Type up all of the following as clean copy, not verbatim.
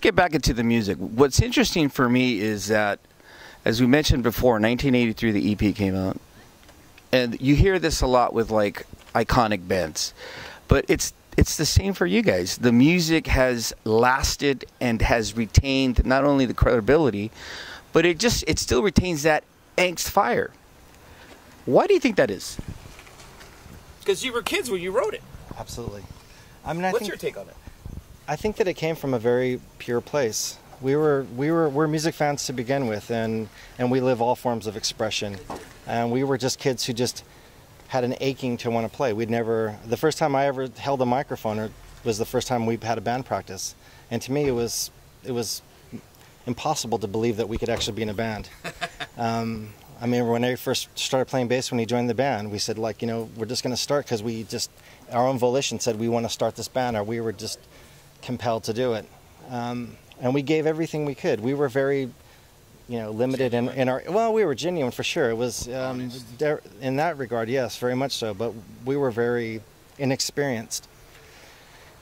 get back into the music. What's interesting for me is that, as we mentioned before, 1983 the EP came out, and you hear this a lot with like iconic bands, but it's the same for you guys. The music has lasted and has retained not only the credibility, but it still retains that angst fire. Why do you think that is? Because you were kids when you wrote it. Absolutely. I mean, What's your take on it? I think that it came from a very pure place. We're music fans to begin with, and we live all forms of expression. And we were just kids who just had an aching to want to play. The first time I ever held a microphone was the first time we had a band practice. And to me, it was impossible to believe that we could actually be in a band. I mean, when I first started playing bass when he joined the band, we said, like, we're just going to start because our own volition said we want to start this band, or we were just compelled to do it. And we gave everything we could. We were very, limited in our, well, we were genuine for sure. It was, in that regard, yes, very much so, but we were very inexperienced.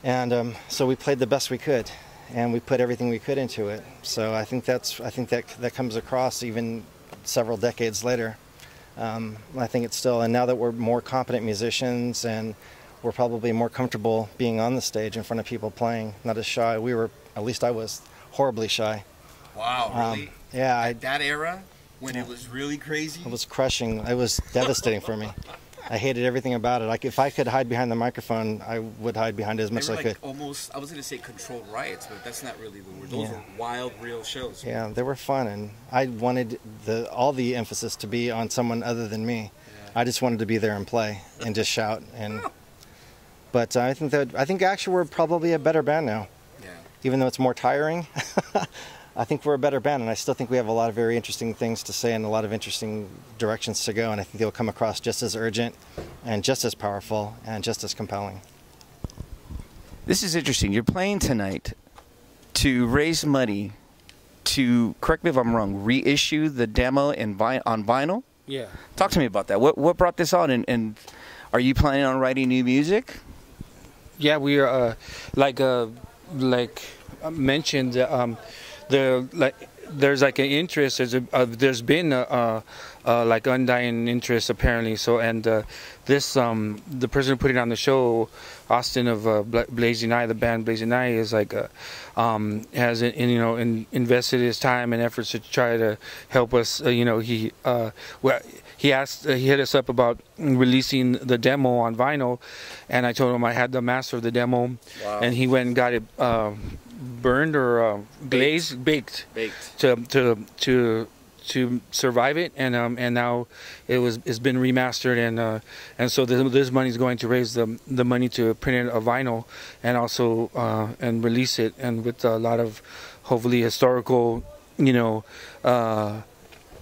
And so we played the best we could, and we put everything we could into it. So I think that comes across even several decades later. I think it's still, and now that we're more competent musicians and we're probably more comfortable being on the stage in front of people playing, not as shy. At least I was horribly shy. Wow, really? Yeah. At that era, when it was really crazy? It was crushing. It was devastating for me. I hated everything about it. Like, if I could hide behind the microphone, I would hide behind it as much as I could. Almost, I was going to say controlled riots, but that's not really the word. Those were wild, real shows. Yeah, they were fun, and I wanted all the emphasis to be on someone other than me. Yeah. I just wanted to be there and play and just shout. But I think actually we're probably a better band now. Yeah. Even though it's more tiring, I think we're a better band, and I still think we have a lot of very interesting things to say and a lot of interesting directions to go, and I think they'll come across just as urgent and just as powerful and just as compelling. This is interesting. You're playing tonight to raise money to, correct me if I'm wrong, reissue the demo on vinyl? Yeah. Talk to me about that. What brought this on, and are you planning on writing new music? Yeah, we are, like mentioned, there's like an interest. There's been like undying interest apparently. So, and this the person who put it on the show, Austin of Blazing Eye, the band Blazing Eye, is like has invested his time and efforts to try to help us. He hit us up about releasing the demo on vinyl, and I told him I had the master of the demo. Wow. And he went and got it burned or baked to survive it, and now it's been remastered, and so this money is going to raise the money to print it a vinyl and also and release it, and with a lot of hopefully historical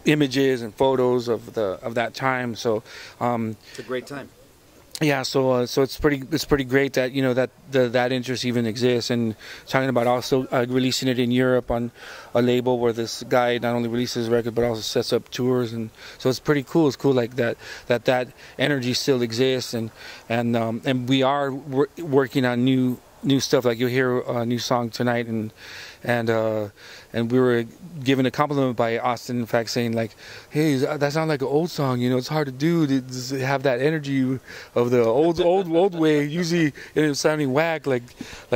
images and photos of that time. So it's a great time. Yeah, so it's pretty great that that interest even exists, and talking about also releasing it in Europe on a label where this guy not only releases record but also sets up tours, and so it's pretty cool. It's cool like that energy still exists, and we are working on new stuff. Like you'll hear a new song tonight, and we were given a compliment by Austin, in fact, saying like, "Hey, that sounds like an old song. It's hard to do to have that energy of the old way. Usually, it's sounding whack like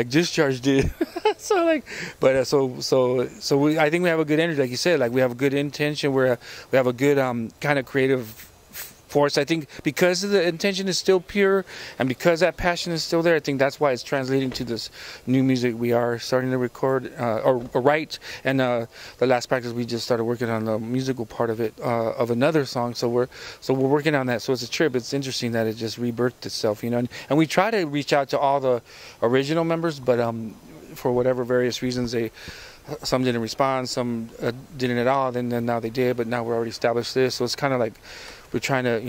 Discharge did." So I think we have a good energy, like you said. Like we have a good intention. We have a good kind of creative force. I think because the intention is still pure and because that passion is still there, I think that's why it's translating to this new music we are starting to record or write. And the last practice we just started working on the musical part of it of another song. So we're working on that. So it's a trip. It's interesting that it just rebirthed itself, and we try to reach out to all the original members, but for whatever various reasons some didn't respond, some didn't at all. Then now they did, but now we're already established this. So it's kind of like we're trying to,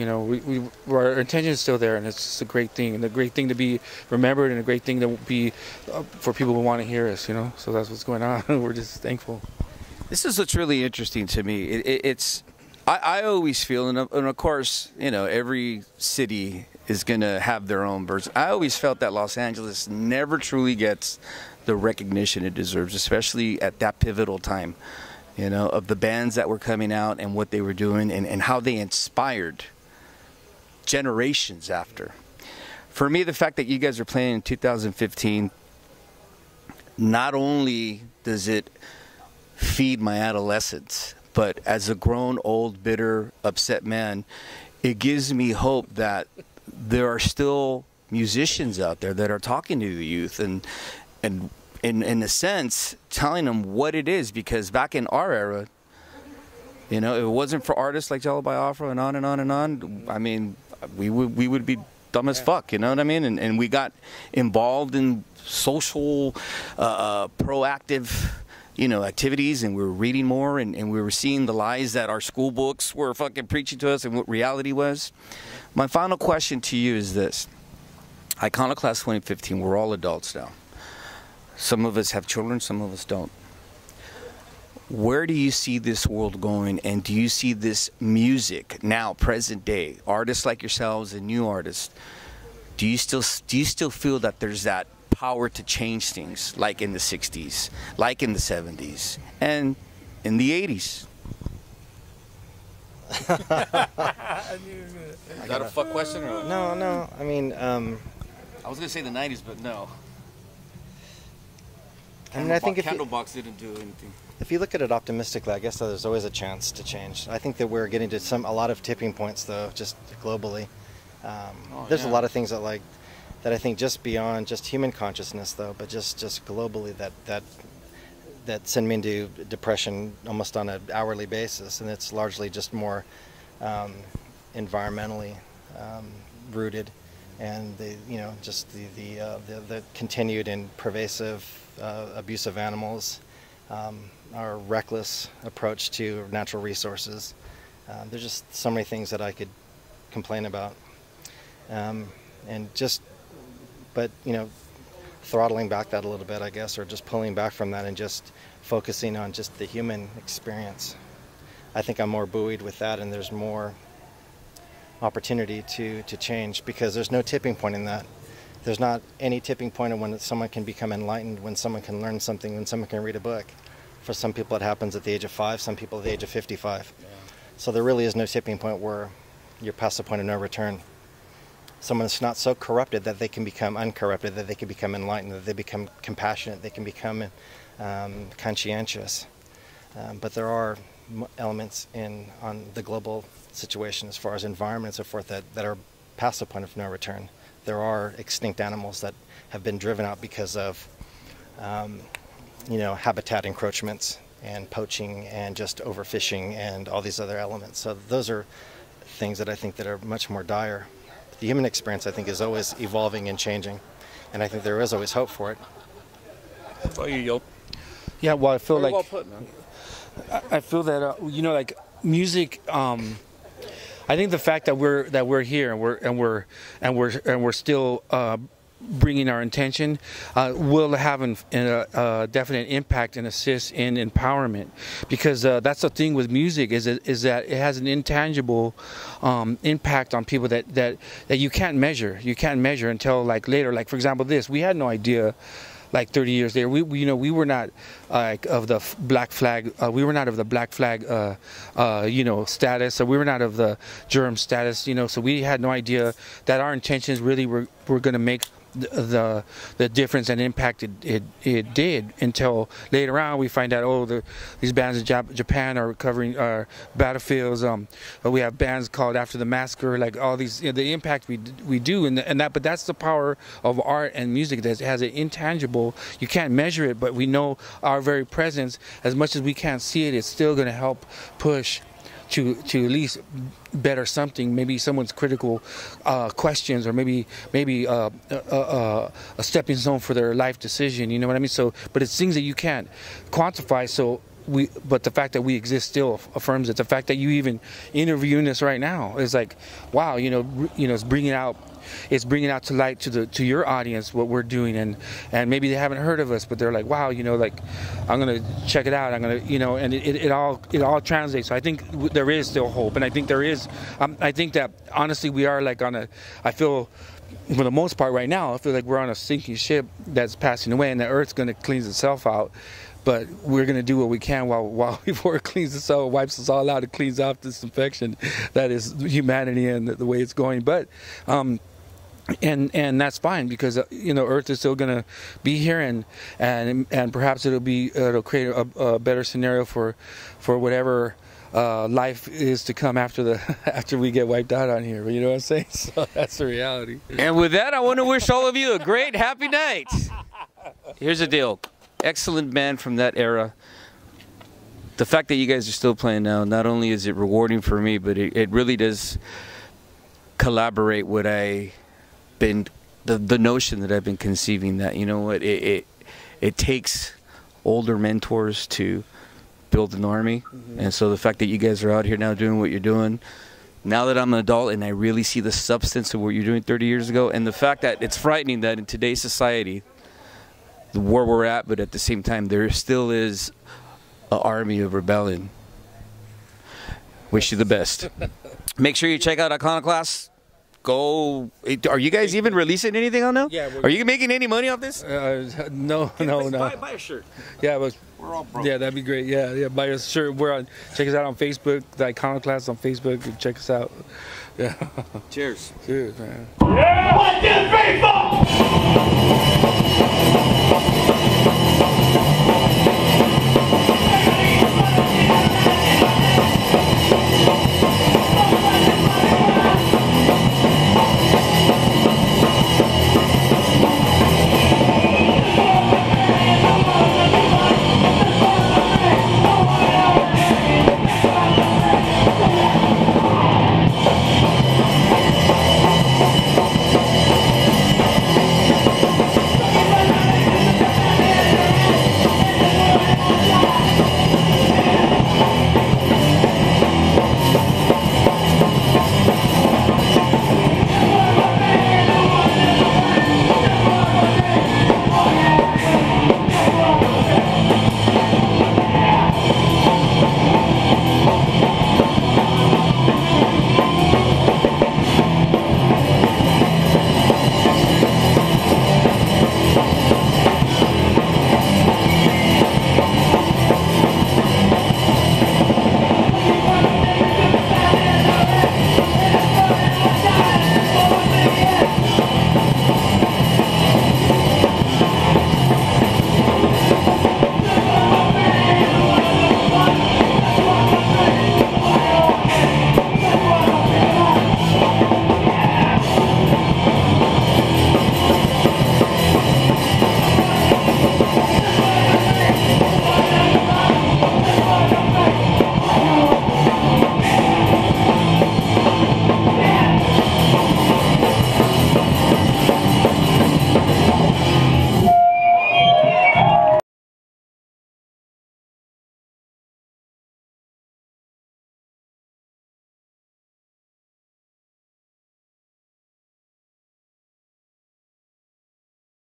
our intention is still there, and it's just a great thing, and a great thing to be remembered, and a great thing to be for people who want to hear us, So that's what's going on. We're just thankful. This is what's really interesting to me. I always feel, and of course, every city is going to have their own version. I always felt that Los Angeles never truly gets the recognition it deserves, especially at that pivotal time, you know, of the bands that were coming out and what they were doing, and how they inspired generations after. For me, the fact that you guys are playing in 2015, not only does it feed my adolescence, but as a grown, old, bitter, upset man, it gives me hope that there are still musicians out there that are talking to the youth and in a sense telling them what it is, because back in our era, you know, if it wasn't for artists like Jello Biafra and on and on and on, I mean, we would be dumb as fuck, you know what I mean? And we got involved in social, proactive, you know, activities, and we were reading more, and we were seeing the lies that our school books were fucking preaching to us and what reality was. My final question to you is this. Iconoclast 2015, we're all adults now. Some of us have children, some of us don't. Where do you see this world going, and do you see this music now, present day, artists like yourselves and new artists, do you still feel that there's that power to change things, like in the 60s, like in the 70s, and in the 80s? Is that a fuck question or what? No. I mean, I was gonna say the 90s, but no. I mean, I think if Candlebox didn't do anything. If you look at it optimistically, I guess there's always a chance to change. I think that we're getting to a lot of tipping points, though, just globally. There's a lot of things that I think just beyond just human consciousness, though, but just globally that send me into depression almost on an hourly basis, and it's largely just more environmentally rooted, and the continued and pervasive abuse of animals, our reckless approach to natural resources. There's just so many things that I could complain about, but throttling back that a little bit, I guess, or just pulling back from that and just focusing on just the human experience. I think I'm more buoyed with that, and there's more opportunity to change, because there's no tipping point in that. There's not any tipping point of when someone can become enlightened, when someone can learn something, when someone can read a book. For some people it happens at the age of 5, some people at the age of 55. Yeah. So there really is no tipping point where you're past the point of no return. Someone that's not so corrupted that they can become uncorrupted, that they can become enlightened, that they become compassionate, they can become conscientious. But there are elements on the global situation as far as environment and so forth that are past the point of no return. There are extinct animals that have been driven out because of habitat encroachments and poaching and just overfishing and all these other elements. So those are things that I think that are much more dire. The human experience, I think, is always evolving and changing, and I think there is always hope for it. Oh, you yelled. Yeah, well, I feel Very like well put, man. I feel that like music. I think the fact that we're here and we're still bringing our intention will have a definite impact and assist in empowerment, because that's the thing with music is that it has an intangible impact on people that you can't measure. You can't measure until like later. Like, for example, this, we had no idea. Like 30 years later, we were not of the black flag. We were not of the black flag, status. So we were not of the germ status. So we had no idea that our intentions really were going to make the difference and impact it did, until later on we find out, these bands in Japan are covering battlefields. We have bands called after the massacre, like all these, the impact we do, but that's the power of art and music, that has an intangible. You can't measure it, but we know our very presence, as much as we can't see it, it's still going to help push to at least better something, maybe someone's critical questions, or maybe a stepping stone for their life decision. You know what I mean? So, but it's things that you can't quantify. So but the fact that we exist still affirms it. The fact that you even interviewing us right now is like, wow, it's bringing out to light to your audience what we're doing, and maybe they haven't heard of us, but they're like, wow, like I'm gonna check it out. I'm gonna, and it all translates. So I think there is still hope, and I think there is. I think that honestly we are like I feel, for the most part right now, I feel like we're on a sinking ship that's passing away, and the Earth's gonna clean itself out. But we're going to do what we can while before it cleans itself, wipes us all out, it cleans off this infection that is humanity and the way it's going. But and that's fine, because Earth is still going to be here, and perhaps it'll create a better scenario for whatever life is to come after we get wiped out on here. You know what I'm saying? So that's the reality. And with that, I want to wish all of you a great, happy night. Here's the deal. Excellent band from that era. The fact that you guys are still playing now, not only is it rewarding for me, but it really does collaborate what the notion that I've been conceiving, that it takes older mentors to build an army. Mm-hmm. And so the fact that you guys are out here now doing what you're doing, now that I'm an adult and I really see the substance of what you're doing 30 years ago, and the fact that it's frightening that in today's society, where we're at, but at the same time there still is an army of rebellion. Wish you the best. Make sure you check out Iconoclast. Are you guys even releasing anything on now? Yeah. Are you making any money off this? No. Buy a shirt. Yeah, but we're all broke. Yeah, that'd be great. Yeah, buy a shirt. Check us out on Facebook, the Iconoclast on Facebook. Check us out. Yeah. Cheers. Cheers, man. Yeah! 1, 2, 3, 4!